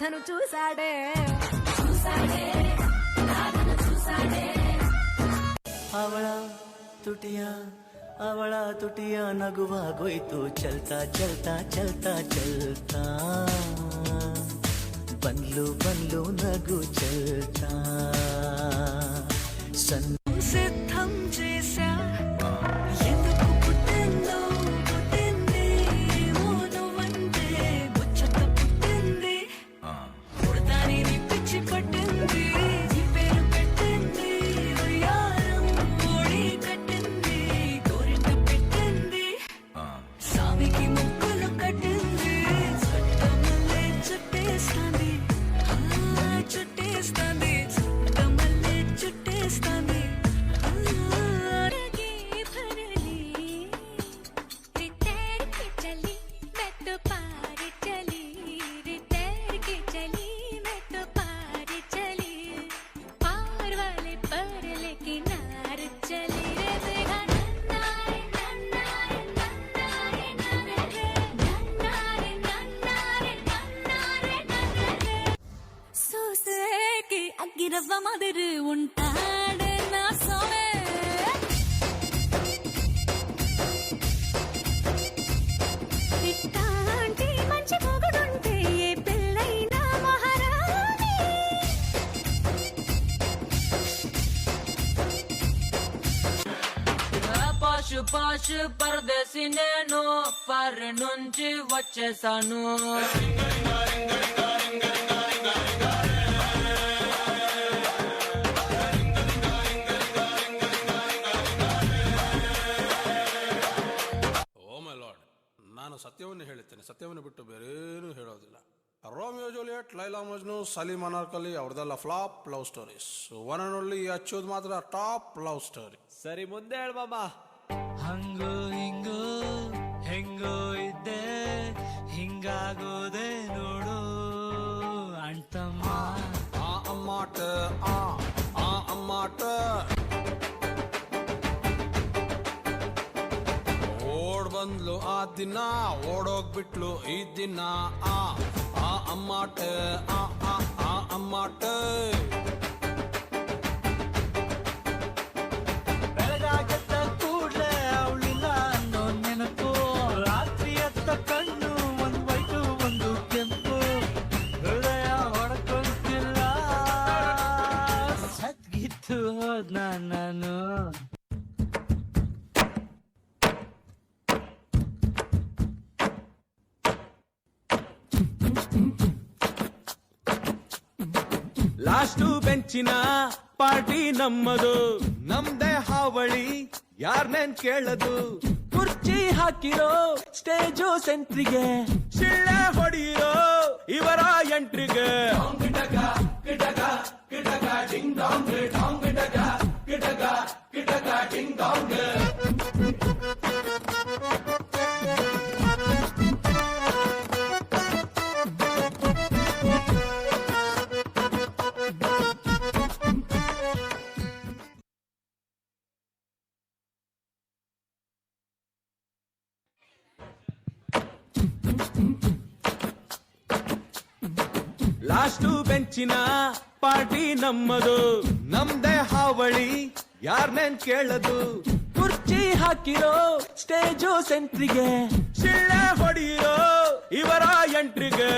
ధను చూసాడే ಅವಳ ತುಟಿಯ ನಗುವಾಗೋಯ್ತು ಚಲ್ತಾ ಚಲ್ತಾ ಚಲ್ತಾ ಚಲ್ತಾ ಬಂದ್ಲು ನಗು ಚಲ್ತಾ సిద్ధం చేశా ఎందుకు పుట్టిందో పుట్టింది నువ్వంటే ముచ్చట పుట్టింది పుడతాని పిచ్చి పట్టింది ఈ పేరు పెట్టింది ఉయ్యారం ఓడి కట్టింది గోరింట పెట్టింది సామికి ముక్కులు కట్టింది చుట్టమల్లే చుట్టేస్తాంది చుట్టేస్తాంది చుట్టమల్లే చుట్టేస్తాంది అగ్గిరవ్వ మాదిరి ఉంటాడే నా సోమే ఇట్టాంటి మంచి మొగుడుంటే ఏ పెళ్ళైనా మహారాణి పాషు పాషు పరదేశి నేను ఫారి నుంచి వచ్చేసాను ನಾನು ಸತ್ಯವನ್ನು ಹೇಳುತ್ತೇನೆ, ಸತ್ಯವನ್ನು ಬಿಟ್ಟು ಬೇರೇನೂ ಹೇಳೋದಿಲ್ಲ. ರೋಮಿಯೋ ಜೂಲಿಯಟ್, ಲೈಲಾ ಮಜ್ನು, ಸಲೀಂ ಅನಾರ್ಕಲಿ ಅವ್ರದೆಲ್ಲ flop love stories. One and only ಅಚ್ಚೋದು ಮಾತ್ರ ಟಾಪ್ ಲವ್ ಸ್ಟೋರಿ. ಸರಿ ಮುಂದೆ ಹೇಳ್ಬಮ್ಮ. ಹಂಗೋ ಹಿಂಗೋ ಹೆಂಗೋ ಇದ್ದೆ ಹಿಂಗಾಗೋದೆ ನೋಡು ಅಂಟಮ್ಮ ಆ ಅಮ್ಮಾಟ ಆ ಅಮ್ಮಾಟ ಓಡ್ ಬಂದ್ಲು ಆ ದಿನ ಓಡೋಗ್ಬಿಟ್ಲು ಈ ದಿನ ಆ ಅಮ್ಮಾಟ ಆ ಅಮ್ಮಾಟ ಬೆಳಗಾಗತ್ತ ಕೂಡ್ಲೆ ಅವಳಿಲ್ಲ ಅನ್ನೋ ನೆನಪು ರಾತ್ರಿ ಎತ್ತ ಕಣ್ಣು ಒಂದು ವೈಟು ಒಂದು ಕೆಂಪು ಹೃದಯ ಹೊಡ್ಕೊಂತಿಲ್ಲ ಸದ್ಗಿತ್ತು ಹೋದ್ನ ನಾನು ಲಾಸ್ಟು ಬೆಂಚಿನ ಪಾರ್ಟಿ ನಮ್ಮದು ನಮ್ದೇ ಹಾವಳಿ ಯಾರ್ನೇನ್ ಕೇಳದು ಕುರ್ಚಿ ಹಾಕಿರೋ ಸ್ಟೇಜು ಸೆಂಟ್ರಿಗೆ ಶಿಳ್ಳೆ ಹೊಡಿರೋ ಇವರ ಎಂಟ್ರಿಗೆ ಲಾಸ್ಟು ಬೆಂಚಿನ ಪಾರ್ಟಿ ನಮ್ಮದು ನಮ್ದೇ ಹಾವಳಿ ಯಾರ್ನೇನ್ ಕೇಳದು ಕುರ್ಚಿ ಹಾಕಿರೋ ಸ್ಟೇಜು ಸೆಂಟ್ರಿಗೆ ಶಿಳ್ಳೆ ಹೊಡಿರೋ ಇವರ ಎಂಟ್ರಿಗೆ